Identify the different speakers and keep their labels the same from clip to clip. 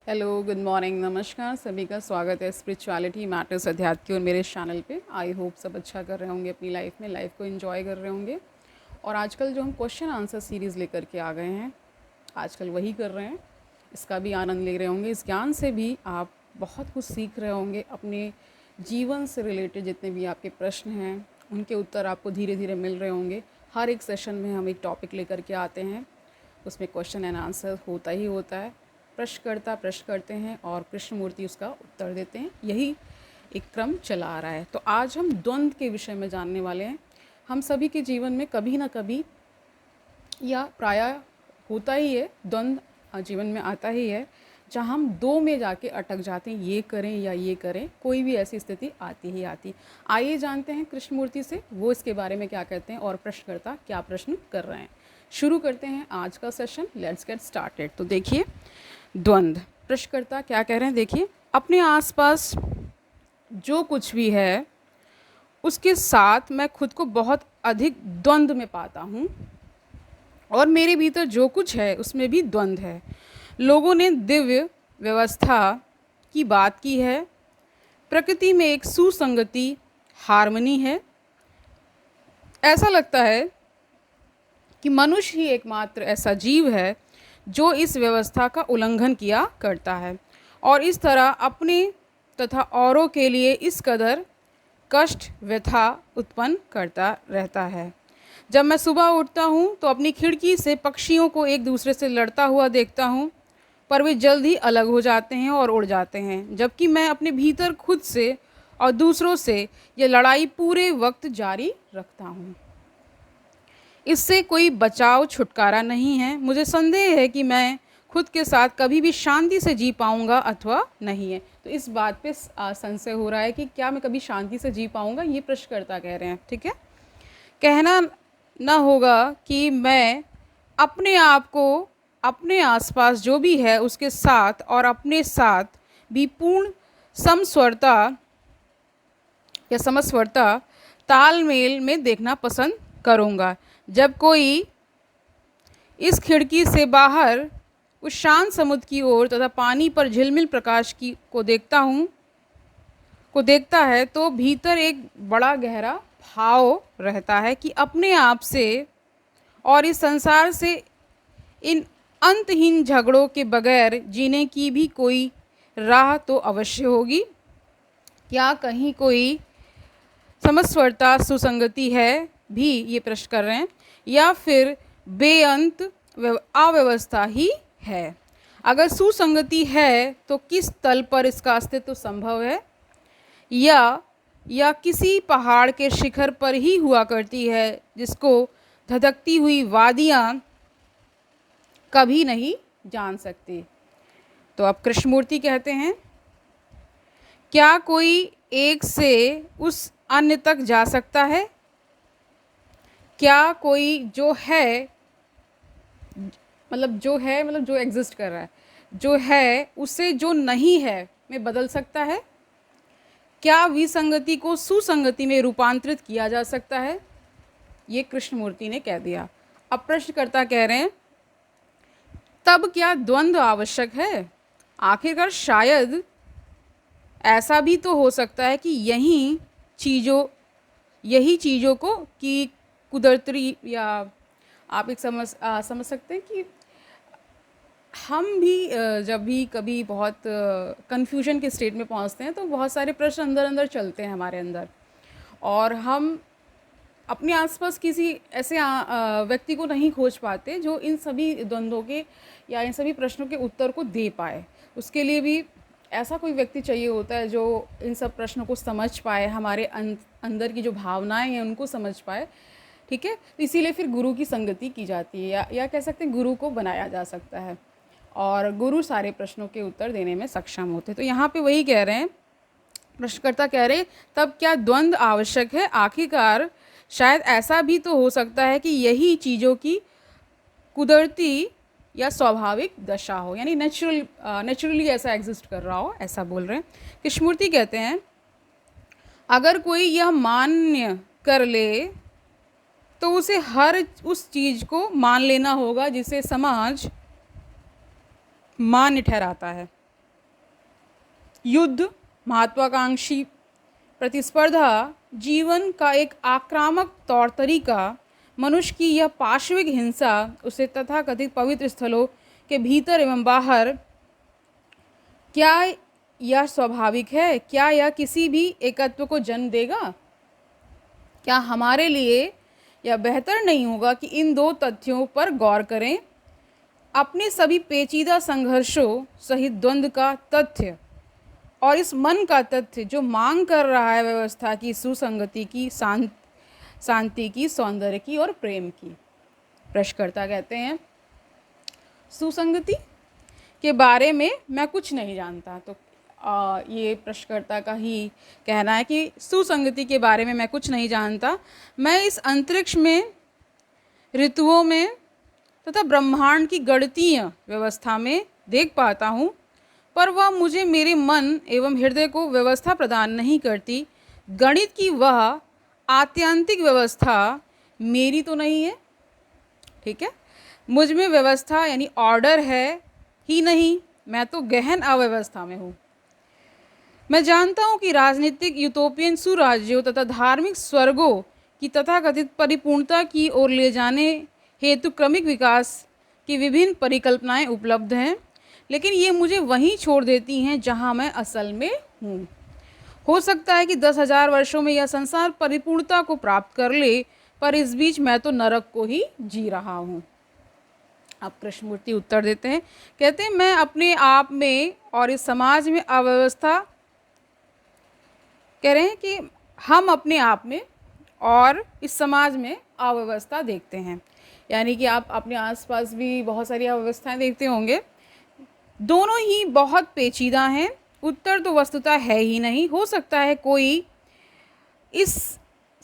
Speaker 1: Hello, good morning, नमस्कार। सभी का स्वागत है स्पिरिचुअलिटी मैटर्स अध्यात्म की और मेरे इस चैनल पे। आई होप सब अच्छा कर रहे होंगे अपनी लाइफ में, लाइफ को एंजॉय कर रहे होंगे। और आजकल जो हम क्वेश्चन आंसर सीरीज़ लेकर के आ गए हैं, आजकल वही कर रहे हैं। इसका भी आनंद ले रहे होंगे। इस ज्ञान से भी आप बहुत कुछ सीख रहे होंगे। अपने जीवन से रिलेटेड जितने भी आपके प्रश्न हैं उनके उत्तर आपको धीरे धीरे मिल रहे होंगे। हर एक सेशन में हम एक टॉपिक लेकर के आते हैं, उसमें क्वेश्चन एंड आंसर होता ही होता है। प्रश्नकर्ता प्रश्न करते हैं और कृष्णमूर्ति उसका उत्तर देते हैं। यही एक क्रम चला आ रहा है। तो आज हम द्वंद्व के विषय में जानने वाले हैं। हम सभी के जीवन में कभी ना कभी या प्रायः होता ही है, द्वंद्व जीवन में आता ही है, जहाँ हम दो में जाके अटक जाते हैं, ये करें या ये करें। कोई भी ऐसी स्थिति आती ही आती। आइए जानते हैं कृष्णमूर्ति से वो इसके बारे में क्या कहते हैं और प्रश्नकर्ता क्या प्रश्न कर रहे हैं। शुरू करते हैं आज का सेशन। Let's get started. तो देखिए, द्वंद्व। प्रश्नकर्ता क्या कह रहे हैं, देखिए। अपने आसपास जो कुछ भी है उसके साथ मैं खुद को बहुत अधिक द्वंद्व में पाता हूँ, और मेरे भीतर जो कुछ है उसमें भी द्वंद्व है। लोगों ने दिव्य व्यवस्था की बात की है। प्रकृति में एक सुसंगति, हार्मनी है। ऐसा लगता है कि मनुष्य ही एकमात्र ऐसा जीव है जो इस व्यवस्था का उल्लंघन किया करता है और इस तरह अपने तथा औरों के लिए इस कदर कष्ट व्यथा उत्पन्न करता रहता है। जब मैं सुबह उठता हूँ तो अपनी खिड़की से पक्षियों को एक दूसरे से लड़ता हुआ देखता हूँ, पर वे जल्द ही अलग हो जाते हैं और उड़ जाते हैं, जबकि मैं अपने भीतर खुद से और दूसरों से ये लड़ाई पूरे वक्त जारी रखता हूँ। इससे कोई बचाव छुटकारा नहीं है। मुझे संदेह है कि मैं खुद के साथ कभी भी शांति से जी पाऊंगा अथवा नहीं है। तो इस बात पे संशय हो रहा है कि क्या मैं कभी शांति से जी पाऊंगा, ये प्रश्नकर्ता कह रहे हैं। ठीक है, कहना ना होगा कि मैं अपने आप को अपने आसपास जो भी है उसके साथ और अपने साथ भी पूर्ण समस्वरता या समस्वरता तालमेल में देखना पसंद करूँगा। जब कोई इस खिड़की से बाहर उस शांत समुद्र की ओर तथा पानी पर झिलमिल प्रकाश को देखता है तो भीतर एक बड़ा गहरा भाव रहता है कि अपने आप से और इस संसार से इन अंतहीन झगड़ों के बगैर जीने की भी कोई राह तो अवश्य होगी। क्या कहीं कोई समस्वरता, सुसंगति है भी, ये प्रश्न कर रहे हैं, या फिर बेअंत अव्यवस्था ही है? अगर सुसंगति है तो किस तल पर इसका अस्तित्व संभव है? या किसी पहाड़ के शिखर पर ही हुआ करती है जिसको धधकती हुई वादियाँ कभी नहीं जान सकती? तो अब कृष्णमूर्ति कहते हैं, क्या कोई एक से उस अन्य तक जा सकता है? क्या कोई जो है मतलब जो एग्जिस्ट कर रहा है, जो है उससे जो नहीं है में बदल सकता है? क्या विसंगति को सुसंगति में रूपांतरित किया जा सकता है? ये कृष्णमूर्ति ने कह दिया। अब प्रश्नकर्ता कह रहे हैं, तब क्या द्वंद्व आवश्यक है? आखिरकार शायद ऐसा भी तो हो सकता है कि यही चीज़ों को कि कुदरती, या आप एक समझ सकते हैं कि हम भी जब भी कभी बहुत कन्फ्यूजन के स्टेट में पहुंचते हैं तो बहुत सारे प्रश्न अंदर अंदर चलते हैं हमारे अंदर, और हम अपने आसपास किसी ऐसे व्यक्ति को नहीं खोज पाते जो इन सभी द्वंद्वों के या इन सभी प्रश्नों के उत्तर को दे पाए। उसके लिए भी ऐसा कोई व्यक्ति चाहिए होता है जो इन सब प्रश्नों को समझ पाए, हमारे अंदर की जो भावनाएं हैं उनको समझ पाए। ठीक है, तो इसीलिए फिर गुरु की संगति की जाती है, या कह सकते हैं गुरु को बनाया जा सकता है, और गुरु सारे प्रश्नों के उत्तर देने में सक्षम होते हैं। तो यहाँ पे वही कह रहे हैं, प्रश्नकर्ता कह रहे हैं, तब क्या द्वंद्व आवश्यक है? आखिरकार शायद ऐसा भी तो हो सकता है कि यही चीज़ों की कुदरती या स्वाभाविक दशा हो, यानी नेचुरली ऐसा एग्जिस्ट कर रहा हो, ऐसा बोल रहे हैं। कृष्णमूर्ति कहते हैं, अगर कोई यह मान्य कर ले तो उसे हर उस चीज़ को मान लेना होगा जिसे समाज मान्य ठहराता है। युद्ध, महत्वाकांक्षी प्रतिस्पर्धा, जीवन का एक आक्रामक तौर तरीका, मनुष्य की यह पाशविक हिंसा उसे तथाकथित पवित्र स्थलों के भीतर एवं बाहर, क्या यह स्वाभाविक है? क्या यह किसी भी एकत्व को जन्म देगा? क्या हमारे लिए यह बेहतर नहीं होगा कि इन दो तथ्यों पर गौर करें? अपने सभी पेचीदा संघर्षों सहित द्वंद्व का तथ्य और इस मन का तथ्य जो मांग कर रहा है व्यवस्था की, सुसंगति की, शांति की, सौंदर्य की और प्रेम की। प्रश्नकर्ता कहते हैं सुसंगति के बारे में मैं कुछ नहीं जानता। तो ये प्रश्नकर्ता का ही कहना है कि सुसंगति के बारे में मैं कुछ नहीं जानता। मैं इस अंतरिक्ष में, ऋतुओं में तथा ब्रह्मांड की गणितीय व्यवस्था में देख पाता हूँ, पर वह मुझे मेरे मन एवं हृदय को व्यवस्था प्रदान नहीं करती। गणित की वह आत्यंतिक व्यवस्था मेरी तो नहीं है, ठीक है। मुझ में व्यवस्था यानी ऑर्डर है ही नहीं, मैं तो गहन अव्यवस्था में हूँ। मैं जानता हूँ कि राजनीतिक यूटोपियन सुराज्यों तथा धार्मिक स्वर्गों की तथाकथित परिपूर्णता की ओर ले जाने हेतु क्रमिक विकास की विभिन्न परिकल्पनाएं उपलब्ध हैं, लेकिन ये मुझे वहीं छोड़ देती हैं जहाँ मैं असल में हूँ। हो सकता है कि 10,000 वर्षों में यह संसार परिपूर्णता को प्राप्त कर ले, पर इस बीच मैं तो नरक को ही जी रहा हूँ। अब कृष्णमूर्ति उत्तर देते हैं, कहते हैं मैं अपने आप में और इस समाज में अव्यवस्था, कह रहे हैं कि हम अपने आप में और इस समाज में अव्यवस्था देखते हैं, यानी कि आप अपने आसपास भी बहुत सारी अव्यवस्थाएं देखते होंगे। दोनों ही बहुत पेचीदा हैं। उत्तर तो वस्तुतः है ही नहीं। हो सकता है कोई इस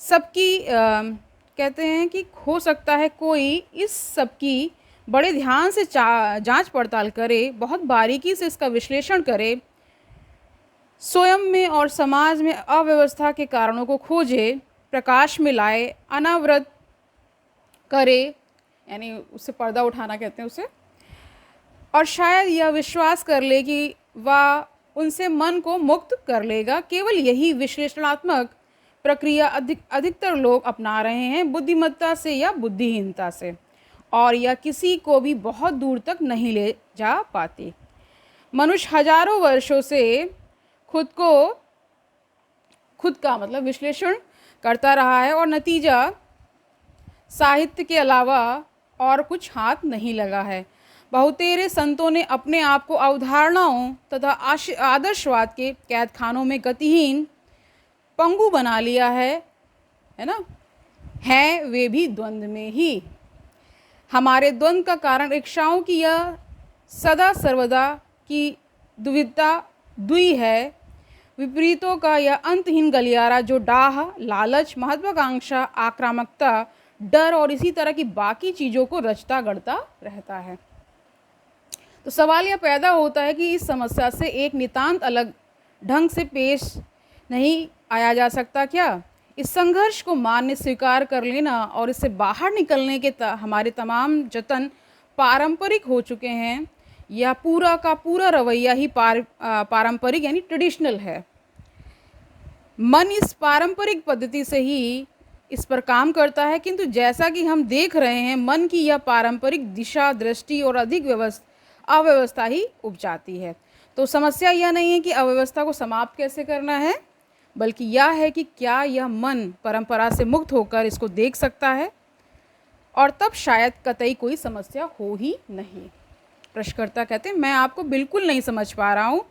Speaker 1: सब की कहते हैं कि हो सकता है कोई इस सब की बड़े ध्यान से जांच पड़ताल करे, बहुत बारीकी से इसका विश्लेषण करे, स्वयं में और समाज में अव्यवस्था के कारणों को खोजे, प्रकाश में लाए, अनावृत करे, यानी उससे पर्दा उठाना कहते हैं उसे, और शायद यह विश्वास कर ले कि वह उनसे मन को मुक्त कर लेगा। केवल यही विश्लेषणात्मक प्रक्रिया अधिकतर लोग अपना रहे हैं, बुद्धिमत्ता से या बुद्धिहीनता से, और यह किसी को भी बहुत दूर तक नहीं ले जा पाती। मनुष्य हजारों वर्षों से खुद का मतलब विश्लेषण करता रहा है और नतीजा साहित्य के अलावा और कुछ हाथ नहीं लगा है। बहुतेरे संतों ने अपने आप को अवधारणाओं तथा आदर्शवाद के कैदखानों में गतिहीन, पंगु बना लिया है ना। हैं वे भी द्वंद्व में ही। हमारे द्वंद्व का कारण इच्छाओं की यह सदा सर्वदा की दुविधा दुई है, विपरीतों का यह अंतहीन गलियारा जो डाह, लालच, महत्वाकांक्षा, आक्रामकता, डर और इसी तरह की बाकी चीज़ों को रचता गढ़ता रहता है। तो सवाल यह पैदा होता है कि इस समस्या से एक नितांत अलग ढंग से पेश नहीं आया जा सकता क्या? इस संघर्ष को मान्य स्वीकार कर लेना और इससे बाहर निकलने के हमारे तमाम जतन पारंपरिक हो चुके हैं। यह पूरा का पूरा रवैया ही पारंपरिक यानी ट्रेडिशनल है। मन इस पारंपरिक पद्धति से ही इस पर काम करता है, किंतु जैसा कि हम देख रहे हैं, मन की यह पारंपरिक दिशा, दृष्टि और अधिक अव्यवस्था ही उपजाती है। तो समस्या यह नहीं है कि अव्यवस्था को समाप्त कैसे करना है, बल्कि यह है कि क्या यह मन परंपरा से मुक्त होकर इसको देख सकता है, और तब शायद कतई कोई समस्या हो ही नहीं। प्रश्नकर्ता कहते हैं मैं आपको बिल्कुल नहीं समझ पा रहा हूँ।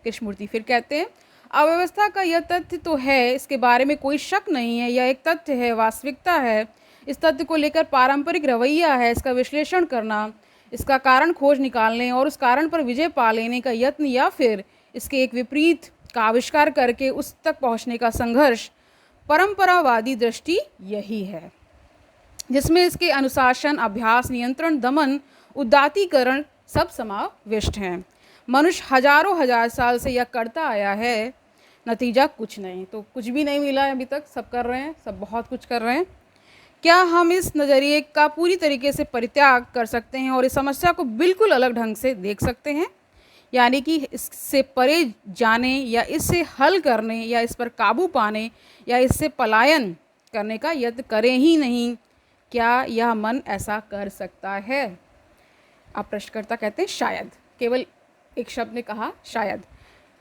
Speaker 1: कृष्णमूर्ति फिर कहते हैं अव्यवस्था का यह तथ्य तो है, इसके बारे में कोई शक नहीं है, यह एक तथ्य है, वास्तविकता है। इस तथ्य को लेकर पारंपरिक रवैया है, इसका विश्लेषण करना, इसका कारण खोज निकालने और उस कारण पर विजय पा लेने का यत्न, या फिर इसके एक विपरीत का आविष्कार करके उस तक पहुंचने का संघर्ष, परंपरावादी दृष्टि यही है, जिसमें इसके अनुशासन, अभ्यास, नियंत्रण, दमन, उदात्तीकरण सब समाविष्ट हैं। मनुष्य हजारों हजार साल से यह करता आया है, नतीजा कुछ नहीं। तो कुछ भी नहीं मिला है अभी तक, सब कर रहे हैं, सब बहुत कुछ कर रहे हैं। क्या हम इस नज़रिए का पूरी तरीके से परित्याग कर सकते हैं और इस समस्या को बिल्कुल अलग ढंग से देख सकते हैं? यानी कि इससे परे जाने या इससे हल करने या इस पर काबू पाने या इससे पलायन करने का यत्न करें ही नहीं। क्या यह मन ऐसा कर सकता है? अब प्रश्नकर्ता कहते हैं शायद, केवल एक शब्द ने कहा शायद।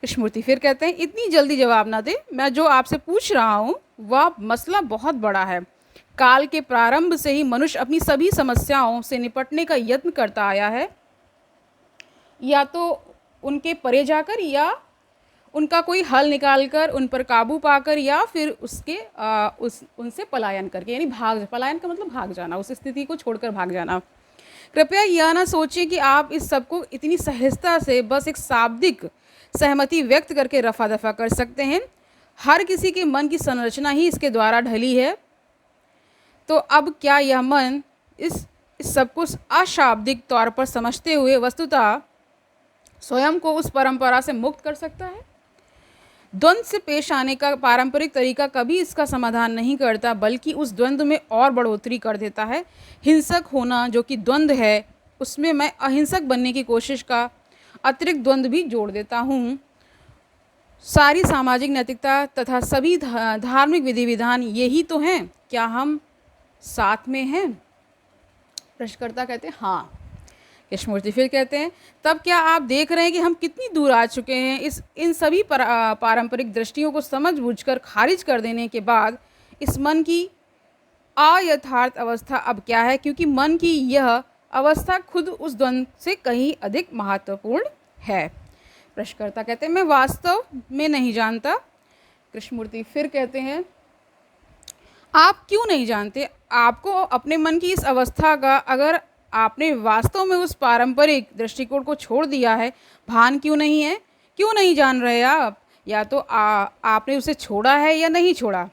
Speaker 1: कृष्णमूर्ति फिर कहते हैं इतनी जल्दी जवाब ना दे, मैं जो आपसे पूछ रहा हूँ वह मसला बहुत बड़ा है। काल के प्रारंभ से ही मनुष्य अपनी सभी समस्याओं से निपटने का यत्न करता आया है, या तो उनके परे जाकर या उनका कोई हल निकालकर, उन पर काबू पाकर, या फिर उनसे पलायन करके, यानी पलायन का मतलब भाग जाना, उस स्थिति को छोड़कर भाग जाना। कृपया यह ना सोचें कि आप इस सबको इतनी सहजता से बस एक शाब्दिक सहमति व्यक्त करके रफा दफा कर सकते हैं। हर किसी के मन की संरचना ही इसके द्वारा ढली है। तो अब क्या यह मन इस सबको अशाब्दिक तौर पर समझते हुए वस्तुतः स्वयं को उस परंपरा से मुक्त कर सकता है? द्वंद्व से पेश आने का पारंपरिक तरीका कभी इसका समाधान नहीं करता, बल्कि उस द्वंद्व में और बढ़ोतरी कर देता है। हिंसक होना जो कि द्वंद्व है, उसमें मैं अहिंसक बनने की कोशिश का अतिरिक्त द्वंद्व भी जोड़ देता हूँ। सारी सामाजिक नैतिकता तथा सभी धार्मिक विधि विधान यही तो हैं। क्या हम साथ में हैं? प्रश्नकर्ता कहते हैं हाँ। कृष्णमूर्ति फिर कहते हैं तब क्या आप देख रहे हैं कि हम कितनी दूर आ चुके हैं? इन सभी पारंपरिक दृष्टियों को समझबूझकर खारिज कर देने के बाद इस मन की अयथार्थ अवस्था अब क्या है? क्योंकि मन की यह अवस्था खुद उस द्वंद्व से कहीं अधिक महत्वपूर्ण है। प्रश्नकर्ता कहते हैं मैं वास्तव में नहीं जानता। कृष्णमूर्ति फिर कहते हैं आप क्यों नहीं जानते? आपको अपने मन की इस अवस्था का, अगर आपने वास्तव में उस पारंपरिक दृष्टिकोण को छोड़ दिया है, भान क्यों नहीं है? क्यों नहीं जान रहे आप? या तो आपने उसे छोड़ा है या नहीं छोड़ा।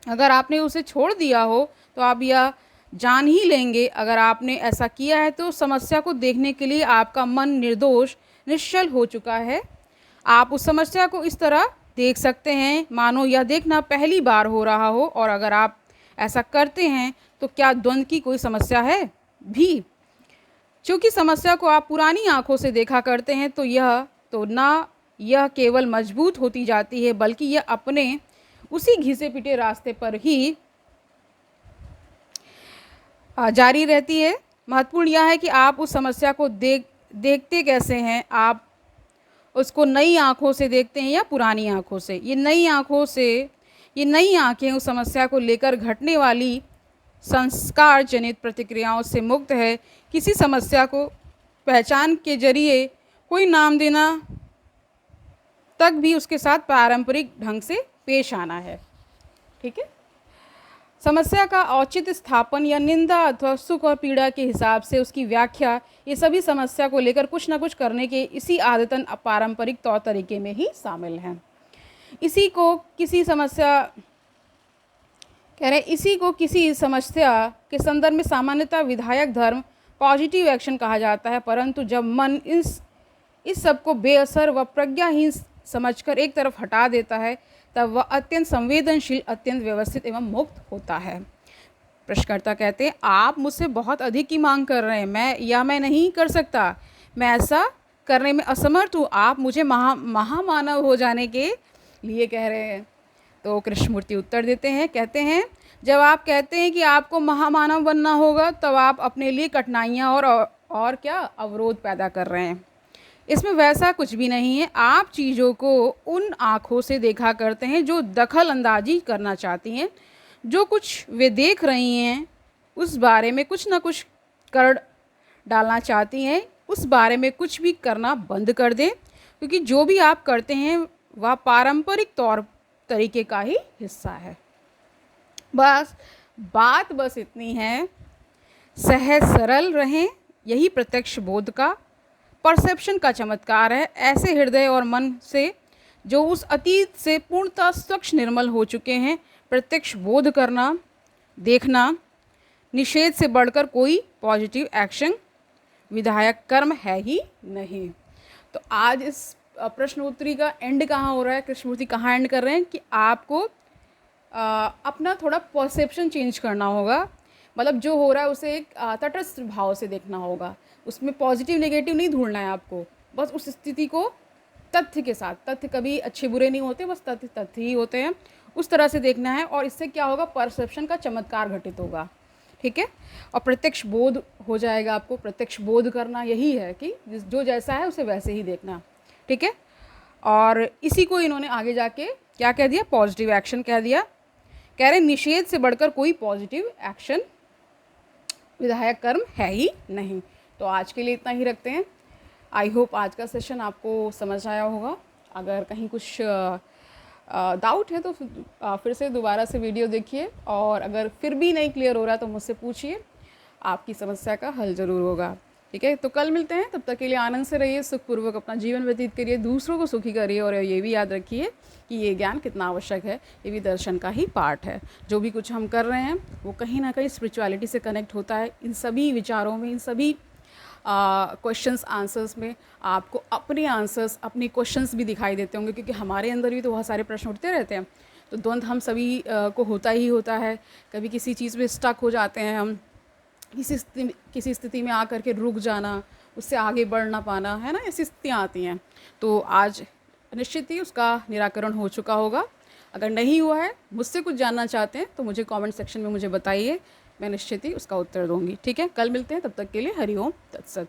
Speaker 1: अगर आपने उसे छोड़ दिया हो तो आप यह जान ही लेंगे। अगर आपने ऐसा किया है तो समस्या को देखने के लिए आपका मन निर्दोष निश्चल हो चुका है। आप उस समस्या को इस तरह देख सकते हैं मानो यह देखना पहली बार हो रहा हो। और अगर आप ऐसा करते हैं तो क्या द्वंद्व की कोई समस्या है भी? क्योंकि समस्या को आप पुरानी आंखों से देखा करते हैं तो ना यह केवल मजबूत होती जाती है, बल्कि यह अपने उसी घिसे पिटे रास्ते पर ही जारी रहती है। महत्वपूर्ण यह है कि आप उस समस्या को देखते कैसे हैं। आप उसको नई आंखों से देखते हैं या पुरानी आंखों से? ये नई आंखें उस समस्या को लेकर घटने वाली संस्कार जनित प्रतिक्रियाओं से मुक्त है। किसी समस्या को पहचान के जरिए कोई नाम देना तक भी उसके साथ पारंपरिक ढंग से पेश आना है। ठीक है। समस्या का औचित्य स्थापन या निंदा अथवा सुख और पीड़ा के हिसाब से उसकी व्याख्या, ये सभी समस्या को लेकर कुछ ना कुछ करने के इसी आदतन पारंपरिक तौर तरीके में ही शामिल हैं। इसी को किसी समस्या के संदर्भ में सामान्यतः विधायक धर्म पॉजिटिव एक्शन कहा जाता है। परंतु जब मन इस सब को बेअसर व प्रज्ञाहीन समझकर एक तरफ हटा देता है, तब वह अत्यंत संवेदनशील, अत्यंत व्यवस्थित एवं मुक्त होता है। प्रश्नकर्ता कहते हैं आप मुझसे बहुत अधिक की मांग कर रहे हैं। मैं नहीं कर सकता, मैं ऐसा करने में असमर्थ हूँ। आप मुझे महामानव हो जाने के लिए कह रहे हैं। तो कृष्णमूर्ति उत्तर देते हैं, कहते हैं जब आप कहते हैं कि आपको महामानव बनना होगा, तब आप अपने लिए कठिनाइयाँ और क्या अवरोध पैदा कर रहे हैं। इसमें वैसा कुछ भी नहीं है। आप चीज़ों को उन आँखों से देखा करते हैं जो दखल अंदाजी करना चाहती हैं। जो कुछ वे देख रही हैं उस बारे में कुछ ना कुछ कर डालना चाहती हैं। उस बारे में कुछ भी करना बंद कर दें, क्योंकि जो भी आप करते हैं वह पारंपरिक तौर तरीके का ही हिस्सा है। बात इतनी है, सहज सरल रहें, यही प्रत्यक्ष बोध का, परसेप्शन का चमत्कार है। ऐसे हृदय और मन से जो उस अतीत से पूर्णतः स्वच्छ निर्मल हो चुके हैं, प्रत्यक्ष बोध करना, देखना, निषेध से बढ़कर कोई पॉजिटिव एक्शन, विधायक कर्म है ही नहीं। तो आज इस प्रश्नोत्तरी का एंड कहाँ हो रहा है? कृष्णमूर्ति कहाँ एंड कर रहे हैं कि आपको अपना थोड़ा परसेप्शन चेंज करना होगा। मतलब जो हो रहा है उसे एक तटस्थ भाव से देखना होगा। उसमें पॉजिटिव नेगेटिव नहीं ढूंढना है आपको। बस उस स्थिति को तथ्य के साथ, तथ्य कभी अच्छे बुरे नहीं होते, बस तथ्य तथ्य ही होते हैं, उस तरह से देखना है। और इससे क्या होगा, परसेप्शन का चमत्कार घटित होगा, ठीक है। और प्रत्यक्ष बोध हो जाएगा आपको। प्रत्यक्ष बोध करना यही है कि जो जैसा है उसे वैसे ही देखना, ठीक है। और इसी को इन्होंने आगे जाके क्या कह दिया, पॉजिटिव एक्शन कह दिया। कह रहे निषेध से बढ़कर कोई पॉजिटिव एक्शन विधायक कर्म है ही नहीं। तो आज के लिए इतना ही रखते हैं। आई होप आज का सेशन आपको समझ आया होगा। अगर कहीं कुछ डाउट है तो फिर से दोबारा से वीडियो देखिए, और अगर फिर भी नहीं क्लियर हो रहा तो मुझसे पूछिए, आपकी समस्या का हल ज़रूर होगा, ठीक है। तो कल मिलते हैं, तब तक के लिए आनंद से रहिए, सुखपूर्वक अपना जीवन व्यतीत करिए, दूसरों को सुखी करिए, और ये भी याद रखिए कि ये ज्ञान कितना आवश्यक है, ये भी दर्शन का ही पार्ट है। जो भी कुछ हम कर रहे हैं वो कहीं ना कहीं स्पिरिचुअलिटी से कनेक्ट होता है। इन सभी विचारों में, इन सभी क्वेश्चंस आंसर्स में आपको अपने आंसर्स, अपने क्वेश्चंस भी दिखाई देते होंगे, क्योंकि हमारे अंदर भी तो बहुत सारे प्रश्न उठते रहते हैं। तो द्वंद्व हम सभी को होता ही होता है। कभी किसी चीज़ में स्टक हो जाते हैं हम, किसी स्थिति में आकर के रुक जाना, उससे आगे बढ़ ना पाना, है ना, ऐसी स्थितियाँ आती हैं। तो आज निश्चित ही उसका निराकरण हो चुका होगा। अगर नहीं हुआ है, मुझसे कुछ जानना चाहते हैं तो मुझे कमेंट सेक्शन में मुझे बताइए, मैं निश्चित ही उसका उत्तर दूंगी, ठीक है। कल मिलते हैं, तब तक के लिए हरि ओम तत्सत।